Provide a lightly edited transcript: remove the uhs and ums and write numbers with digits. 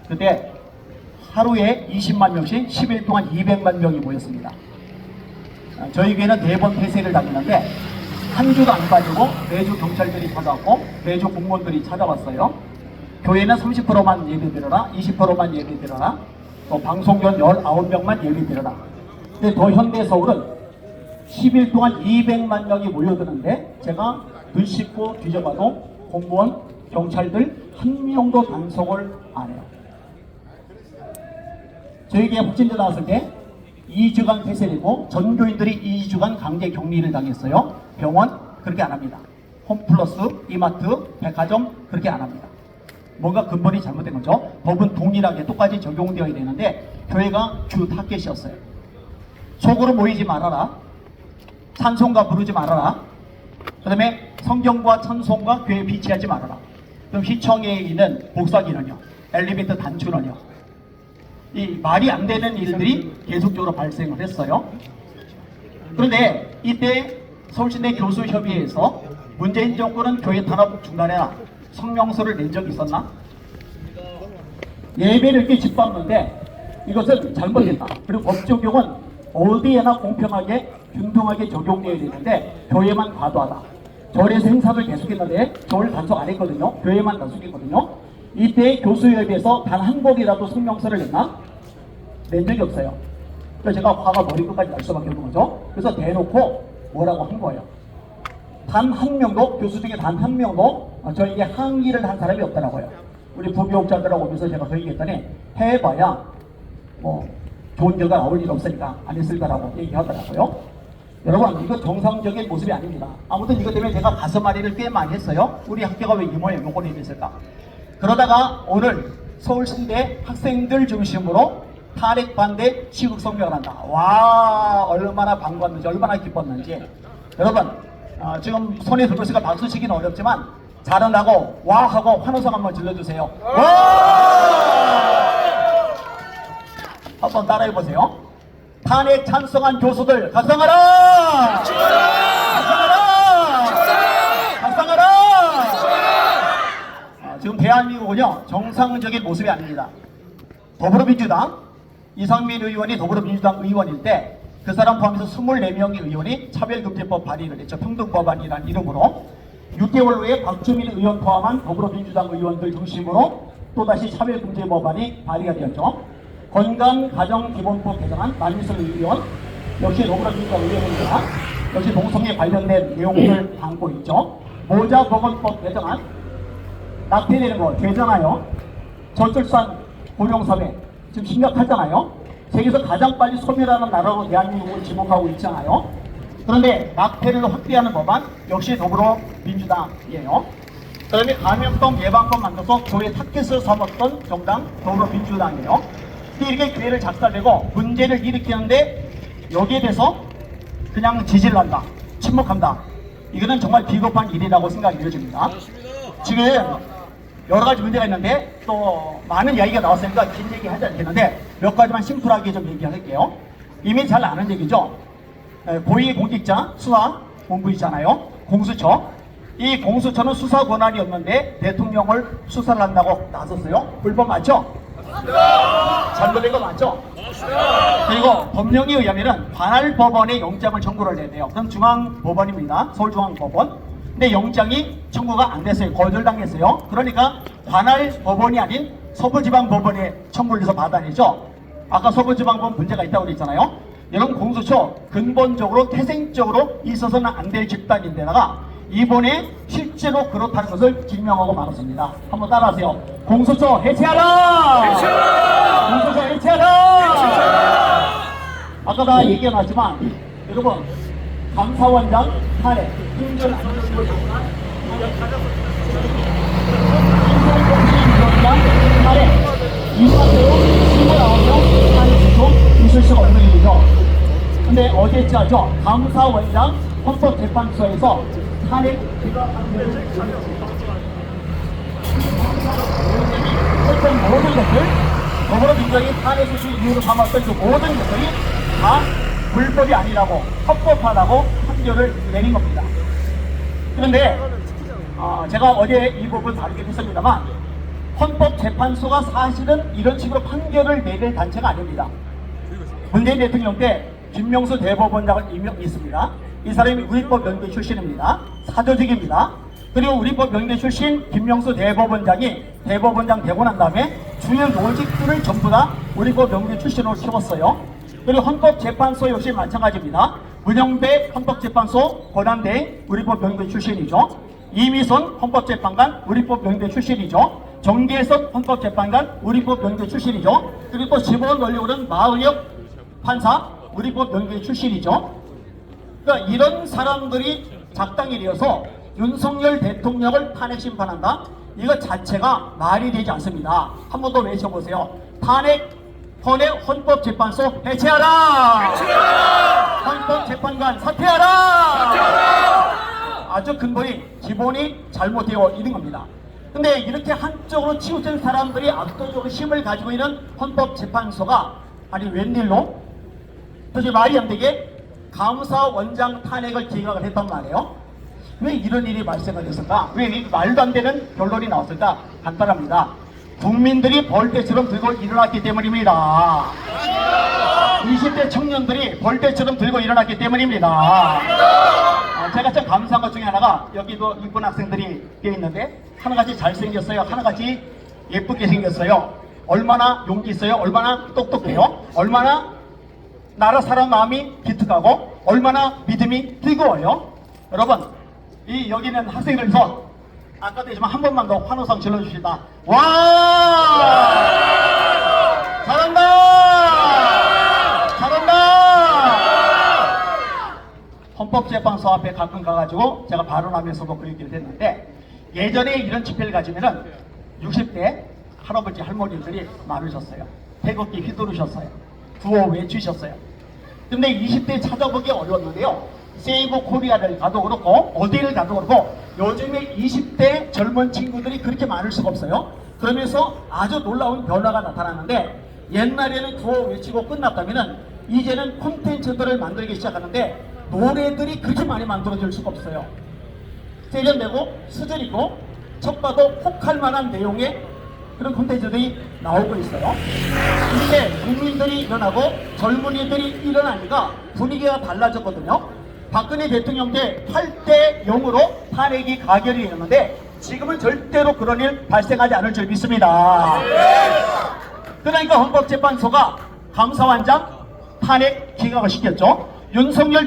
그때 하루에 20만 명씩 10일 동안 200만 명이 모였습니다. 저희 교회는 4번 폐쇄를 당했는데 한 주도 안 빠지고 매주 경찰들이 찾아왔고 매주 공무원들이 찾아왔어요. 교회는 30%만 예배드려라, 20%만 예배드려라, 또 방송전 19명만 예배드려라. 근데 더 현대 서울은 10일 동안 200만 명이 모여드는데 제가 눈 씻고 뒤져봐도 공무원, 경찰들 한 명도 단속을 안 해요. 저희 교회 확진자 나왔을 때 2주간 폐쇄되고 전교인들이 2주간 강제 격리를 당했어요. 병원 그렇게 안 합니다. 홈플러스, 이마트, 백화점 그렇게 안 합니다. 뭔가 근본이 잘못된 거죠. 법은 동일하게 똑같이 적용되어야 되는데 교회가 주 타겟이었어요. 속으로 모이지 말아라, 찬송가 부르지 말아라, 그 다음에 성경과 찬송과 교회에 비치하지 말아라. 그럼 시청에 있는 복사기는요, 엘리베이터 단추는요, 이 말이 안 되는 일들이 계속적으로 발생을 했어요. 그런데 이때 서울시내 교수협의회에서 문재인 정권은 교회 탄압 중단해라 성명서를 낸 적이 있었나? 예배를 이렇게 짓밟는데 이것은 잘못됐다. 그리고 법 적용은 어디에나 공평하게 균등하게 적용되어야 되는데 교회만 과도하다. 절에서 행사를 계속했는데 절 단속 안 했거든요. 교회만 단속했거든요. 이때 교수협의회에서 단 한 번이라도 성명서를 냈나? 낸 적이 없어요. 그래서 제가 화가 머리끝까지 날 수밖에 없는 거죠. 그래서 대놓고 뭐라고 한 거예요. 단 한 명도, 교수 중에 단 한 명도 저에게 항의를 한 사람이 없더라고요. 우리 부교육자들하고 오면서 제가 그 얘기했더니 해봐야 뭐 좋은 결과 나올 일 없으니까 안 했을 거라고 얘기하더라고요. 여러분, 이거 정상적인 모습이 아닙니다. 아무튼 이것 때문에 제가 가슴앓이를 꽤 많이 했어요. 우리 학교가 왜 이 모양 요건이 됐을까? 그러다가 오늘 서울신대 학생들 중심으로 탄핵 반대 시국 성명을 한다. 와, 얼마나 반갑는지, 얼마나 기뻤는지. 여러분, 지금 손에 들고 있으니까 박수 치기는 어렵지만 잘은 하고 와 하고 환호성 한번 질러주세요. 와! 한번 따라해보세요. 탄핵 찬성한 교수들 각성하라! 각성하라! 각성하라! 지금 대한민국은요, 정상적인 모습이 아닙니다. 더불어민주당 이상민 의원이 더불어민주당 의원일 때 그 사람 포함해서 24명의 의원이 차별금지법 발의를 했죠. 평등법안이라는 이름으로. 6개월 후에 박주민 의원 포함한 더불어민주당 의원들 중심으로 또다시 차별금지법안이 발의가 되었죠. 건강가정기본법 개정안 만미선 의원, 역시 더불어민주당 의원입니다. 역시 동성애 관련된 내용을 담고 있죠. 모자보건법 개정안, 낙태되는 거 되잖아요. 저출산 고령사회 지금 심각하잖아요. 세계에서 가장 빨리 소멸하는 나라로 대한민국을 지목하고 있잖아요. 그런데 낙태를 확대하는 법안 역시 더불어민주당이에요. 그 다음에 감염병 예방법 만들어서 교회 타켓을 삼았던 정당 더불어민주당이에요. 근데 이렇게 교회를 작살내고 문제를 일으키는데 여기에 대해서 그냥 지지를 한다, 침묵한다. 이거는 정말 비겁한 일이라고 생각이 되어집니다. 지금 여러 가지 문제가 있는데 또 많은 이야기가 나왔으니까 긴 얘기 하지 않겠는데 몇 가지만 심플하게 좀 얘기할게요. 이미 잘 아는 얘기죠. 고위공직자 수사 본부 있잖아요. 공수처. 이 공수처는 수사 권한이 없는데 대통령을 수사를 한다고 나섰어요. 불법 맞죠? 잘못된 거 맞죠? 그리고 법령에 의하면은 관할 법원에 영장을 청구를 해야 돼요. 그럼 중앙법원입니다. 서울중앙법원. 근데 영장이 청구가 안 됐어요. 거절당했어요. 그러니까 관할 법원이 아닌 서부지방법원에 청구를 해서 받아내죠. 아까 서부지방법원 문제가 있다고 그랬잖아요. 이런 공수처 근본적으로 태생적으로 있어서는 안 될 집단인데다가 이번에 실제로 그렇다는 것을 증명하고 말았습니다. 한번 따라하세요. 공수처 해체하라! 해체하라! 공수처 해체하라! 해체하라! 아까 다 얘기해놨지만 여러분, 감사원장 탄핵, 행정 안전부 장관 인사공시위원장 탄핵, 이사대로 29명 탄핵 있을 수가 없는 일이죠. 근데 어제자죠. 감사원장 헌법재판소에서 탄핵 했던 모든 것들, 더불어민주당이 탄핵 수실 이유로 삼았던 그 모든 것들이 다 불법이 아니라고, 합법하다고 판결을 내린 겁니다. 그런데 제가 어제 이 부분 다루긴 했습니다만 헌법재판소가 사실은 이런 식으로 판결을 내릴 단체가 아닙니다. 문재인 대통령 때 김명수 대법원장을 임명했습니다. 이 사람이 우리법 연대 출신입니다. 사조직입니다. 그리고 우리법 연대 출신 김명수 대법원장이 대법원장 되고 난 다음에 주요 요직들을 전부 다 우리법 연대 출신으로 키웠어요. 그리고 헌법재판소 역시 마찬가지입니다. 문영배 헌법재판소 권한대 우리법 연대 출신이죠. 이미선 헌법재판관 우리법 연대 출신이죠. 정계선 헌법재판관 우리법 연대 출신이죠. 그리고 또 지법원 권력은 마의혁 판사 우리법 연대 출신이죠. 그러니까 이런 사람들이 작당이 되어서 윤석열 대통령을 탄핵 심판한다? 이거 자체가 말이 되지 않습니다. 한 번 더 외쳐보세요. 헌법재판소 해체하라! 헌법재판관 사퇴하라! 아주 근본이 기본이 잘못되어 있는 겁니다. 근데 이렇게 한쪽으로 치우친 사람들이 압도적으로 힘을 가지고 있는 헌법재판소가 아니 웬일로 도대체 말이 안 되게 감사원장 탄핵을 기각을 했단 말이에요. 왜 이런 일이 발생을 했을까? 왜 이 말도 안 되는 결론이 나왔을까? 간단합니다. 국민들이 벌떼처럼 들고 일어났기 때문입니다. 20대 청년들이 벌떼처럼 들고 일어났기 때문입니다. 제가 참 감사한 것 중에 하나가 여기도 이쁜 학생들이 꽤 있는데 하나같이 잘생겼어요. 하나같이 예쁘게 생겼어요. 얼마나 용기 있어요. 얼마나 똑똑해요. 얼마나 나라 사람 마음이 기특하고 얼마나 믿음이 뜨거워요. 여러분 여기 있는 학생들 손 아까도 했지만 한 번만 더 환호성 질러주시다. 와 잘한다 잘한다. 헌법재판소 앞에 가끔 가가지고 제가 발언하면서도 그 얘기를 했는데 예전에 이런 집회를 가지면은 60대 할아버지 할머니들이 많으셨어요. 태극기 휘두르셨어요. 구호 외치셨어요. 근데 20대 찾아보기 어려웠는데요. 세이브 코리아를 가도 그렇고 어디를 가도 그렇고 요즘에 20대 젊은 친구들이 그렇게 많을 수가 없어요. 그러면서 아주 놀라운 변화가 나타나는데 옛날에는 구호 외치고 끝났다면은 이제는 콘텐츠들을 만들기 시작하는데 노래들이 그렇게 많이 만들어질 수가 없어요. 세련되고 수준 있고 척 봐도 혹할 만한 내용의 그런 콘텐츠들이 나오고 있어요. 이게 국민들이 일어나고 젊은이들이 일어나니까 분위기가 달라졌거든요. 박근혜 대통령 때 8대 0으로 탄핵이 가결이 되었는데 지금은 절대로 그런 일 발생하지 않을 줄 믿습니다. 그러니까 헌법재판소가 감사원장 탄핵 기각을 시켰죠. 윤석열